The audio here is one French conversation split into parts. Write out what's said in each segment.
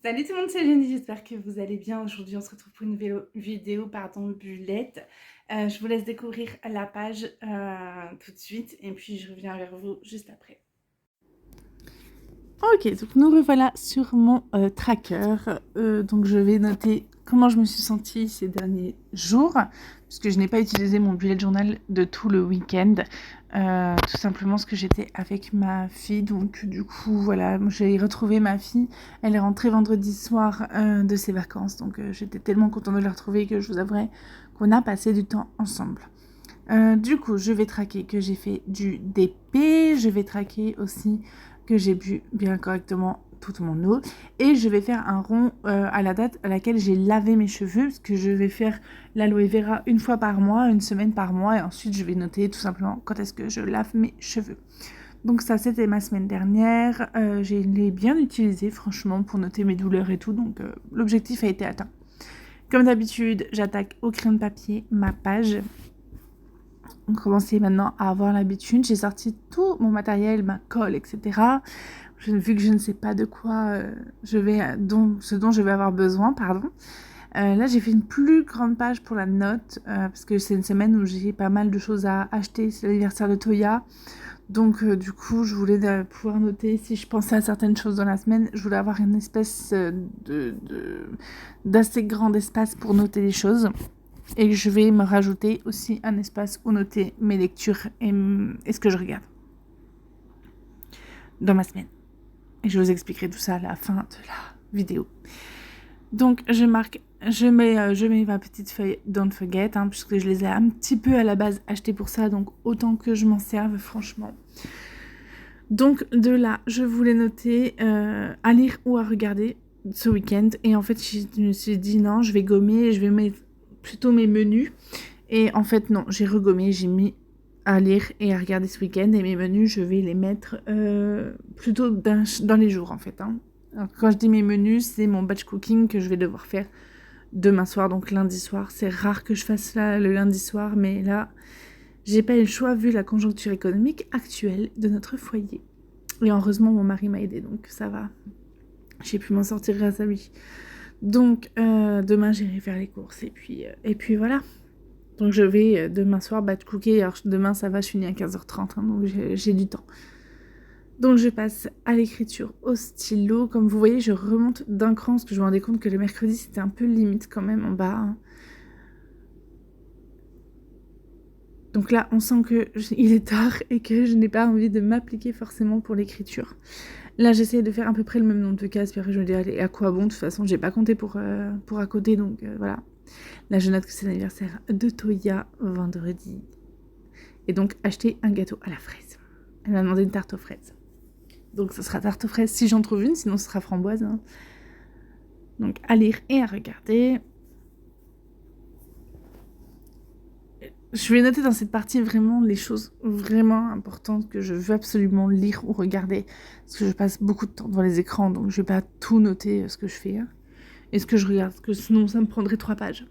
Salut tout le monde, c'est Jenny, j'espère que vous allez bien. Aujourd'hui, on se retrouve pour une vidéo bullette. Je vous laisse découvrir la page tout de suite et puis je reviens vers vous juste après. Ok, donc nous revoilà sur mon tracker. Donc je vais noter comment je me suis sentie ces derniers jours, puisque je n'ai pas utilisé mon bullet journal de tout le week-end. Tout simplement parce que j'étais avec ma fille, donc du coup voilà, j'ai retrouvé ma fille. Elle est rentrée vendredi soir de ses vacances, donc j'étais tellement contente de la retrouver que je vous avouerai qu'on a passé du temps ensemble. Du coup, je vais traquer que j'ai fait du DP, je vais traquer aussi que j'ai bu bien correctement toute mon eau, et je vais faire un rond à la date à laquelle j'ai lavé mes cheveux, parce que je vais faire l'aloe vera une fois par mois, une semaine par mois, et ensuite je vais noter tout simplement quand est-ce que je lave mes cheveux. Donc ça, c'était ma semaine dernière, je l'ai bien utilisé franchement pour noter mes douleurs et tout, donc l'objectif a été atteint. Comme d'habitude, j'attaque au crayon de papier ma page. On commençait maintenant à avoir l'habitude. J'ai sorti tout mon matériel, ma colle, etc. Vu que je ne sais pas de quoi ce dont je vais avoir besoin, pardon. Là, j'ai fait une plus grande page pour la note, parce que c'est une semaine où j'ai pas mal de choses à acheter. C'est l'anniversaire de Toya. Donc, du coup, je voulais pouvoir noter si je pensais à certaines choses dans la semaine. Je voulais avoir une espèce d'assez grand espace pour noter les choses. Et je vais me rajouter aussi un espace où noter mes lectures et ce que je regarde dans ma semaine. Et je vous expliquerai tout ça à la fin de la vidéo. Donc je mets ma petite feuille Don't Forget, puisque je les ai un petit peu à la base achetées pour ça, donc autant que je m'en serve franchement. Donc de là, je voulais noter à lire ou à regarder ce week-end. Et en fait, je me suis dit non, je vais gommer, je vais mettre plutôt mes menus. Et en fait, non, j'ai regommé, j'ai mis à lire et à regarder ce week-end. Et mes menus, je vais les mettre plutôt dans les jours, en fait. Alors, quand je dis mes menus, c'est mon batch cooking que je vais devoir faire demain soir, donc lundi soir. C'est rare que je fasse ça le lundi soir, mais là, j'ai pas eu le choix vu la conjoncture économique actuelle de notre foyer. Et heureusement, mon mari m'a aidée, donc ça va. J'ai pu m'en sortir grâce à lui. Donc, demain, j'irai faire les courses. Et puis voilà. Donc je vais demain soir batch cooker. Alors demain ça va, je finis à 15h30, donc j'ai du temps. Donc je passe à l'écriture au stylo. Comme vous voyez, je remonte d'un cran parce que je me rendais compte que le mercredi c'était un peu limite quand même en bas. Donc là, on sent qu'il est tard et que je n'ai pas envie de m'appliquer forcément pour l'écriture. Là, j'essaie de faire à peu près le même nombre de cases, puis après je me dis allez, à quoi bon, de toute façon, j'ai pas compté pour à côté, donc voilà. Là, je note que c'est l'anniversaire de Toya vendredi. Et donc, acheter un gâteau à la fraise. Elle m'a demandé une tarte aux fraises. Donc, ce sera tarte aux fraises si j'en trouve une, sinon ce sera framboise. Donc, à lire et à regarder. Je vais noter dans cette partie vraiment les choses vraiment importantes que je veux absolument lire ou regarder. Parce que je passe beaucoup de temps devant les écrans, donc je vais pas tout noter ce que je fais. Et ce que je regarde, parce que sinon ça me prendrait 3 pages.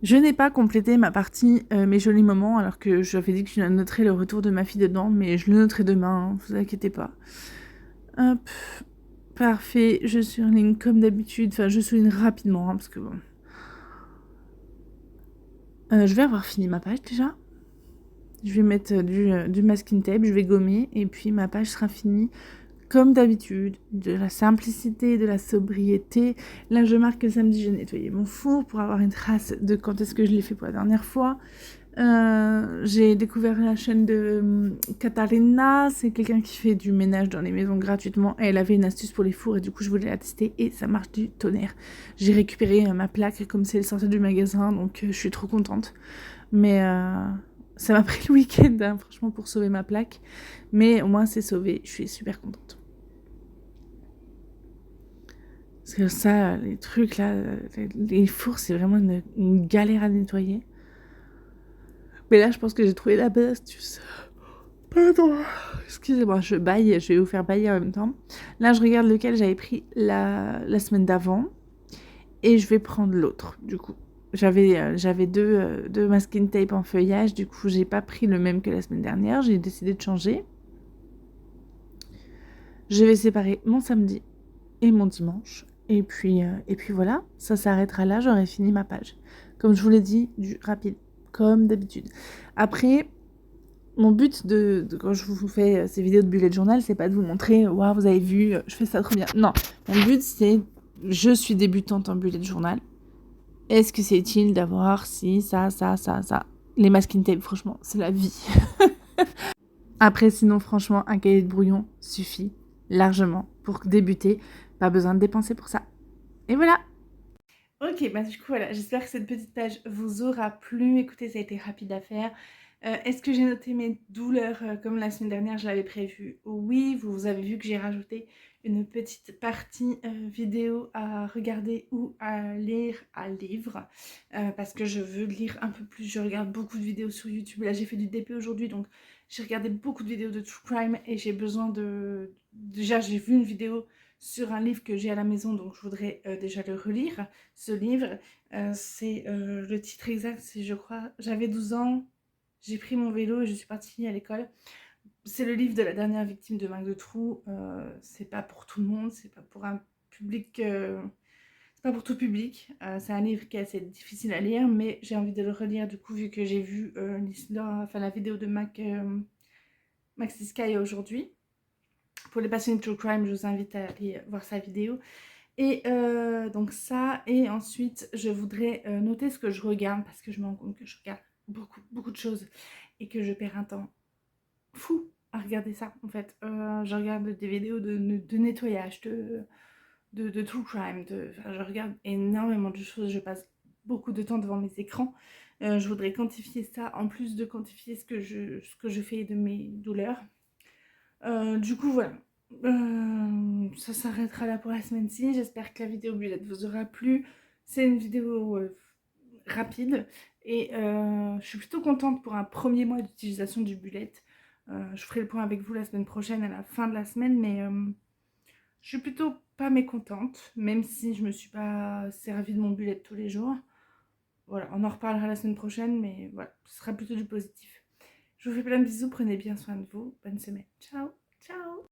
Je n'ai pas complété ma partie mes jolis moments, alors que j'avais dit que je noterais le retour de ma fille dedans, mais je le noterai demain, vous inquiétez pas. Hop, parfait, je surligne comme d'habitude, enfin je souligne rapidement, parce que bon. Je vais avoir fini ma page déjà. Je vais mettre du masking tape, je vais gommer, et puis ma page sera finie. Comme d'habitude, de la simplicité, de la sobriété. Là, je marque que le samedi, j'ai nettoyé mon four pour avoir une trace de quand est-ce que je l'ai fait pour la dernière fois. J'ai découvert la chaîne de Katarina, c'est quelqu'un qui fait du ménage dans les maisons gratuitement, et elle avait une astuce pour les fours, et du coup, je voulais la tester, et ça marche du tonnerre. J'ai récupéré ma plaque comme si elle sortait du magasin, donc je suis trop contente. Mais ça m'a pris le week-end, franchement, pour sauver ma plaque. Mais au moins, c'est sauvé, je suis super contente. Parce que ça, les trucs là, les fours, c'est vraiment une galère à nettoyer. Mais là, je pense que j'ai trouvé la bonne astuce. Pardon. Excusez-moi, je baille, je vais vous faire bailler en même temps. Là, je regarde lequel j'avais pris la semaine d'avant. Et je vais prendre l'autre, du coup. J'avais deux masking tape en feuillage, du coup, j'ai pas pris le même que la semaine dernière. J'ai décidé de changer. Je vais séparer mon samedi et mon dimanche. Et puis voilà, ça s'arrêtera là, j'aurai fini ma page. Comme je vous l'ai dit, du rapide, comme d'habitude. Après, mon but quand je vous fais ces vidéos de bullet journal, c'est pas de vous montrer, waouh, vous avez vu, je fais ça trop bien. Non, mon but c'est, je suis débutante en bullet journal. Est-ce que c'est utile d'avoir si, ça. Les masking tape, franchement, c'est la vie. Après, sinon, franchement, un cahier de brouillon suffit largement pour débuter. Pas besoin de dépenser pour ça. Et voilà. Ok, bah du coup, voilà, j'espère que cette petite page vous aura plu. Écoutez, ça a été rapide à faire. Est-ce que j'ai noté mes douleurs comme la semaine dernière, je l'avais prévu? Oui, vous avez vu que j'ai rajouté une petite partie vidéo à regarder ou à lire à livre parce que je veux lire un peu plus. Je regarde beaucoup de vidéos sur YouTube. Là, j'ai fait du DP aujourd'hui, donc j'ai regardé beaucoup de vidéos de True Crime et j'ai besoin de... Déjà, j'ai vu une vidéo sur un livre que j'ai à la maison, donc je voudrais déjà le relire, ce livre. C'est le titre exact, c'est je crois, j'avais 12 ans, j'ai pris mon vélo et je suis partie à l'école. C'est le livre de la dernière victime de Marc Dutroux. C'est pas pour tout le monde, c'est pas pour un public... c'est pas pour tout public. C'est un livre qui est assez difficile à lire, mais j'ai envie de le relire du coup, vu que j'ai vu la vidéo de Maxi Sky aujourd'hui. Pour les passionnés de True Crime, je vous invite à aller voir sa vidéo. Et donc ça, et ensuite je voudrais noter ce que je regarde, parce que je me rends compte que je regarde beaucoup de choses et que je perds un temps fou à regarder ça en fait. Je regarde des vidéos de nettoyage, de true crime, enfin, je regarde énormément de choses, je passe beaucoup de temps devant mes écrans. Je voudrais quantifier ça, en plus de quantifier ce que je fais de mes douleurs. Du coup voilà, ça s'arrêtera là pour la semaine-ci. J'espère que la vidéo bullet vous aura plu. C'est une vidéo rapide et je suis plutôt contente pour un premier mois d'utilisation du bullet. Je ferai le point avec vous la semaine prochaine à la fin de la semaine, mais je suis plutôt pas mécontente, même si je me suis pas servi de mon bullet tous les jours. Voilà, on en reparlera la semaine prochaine, mais voilà, ce sera plutôt du positif. Je vous fais plein de bisous, prenez bien soin de vous, bonne semaine, ciao, ciao.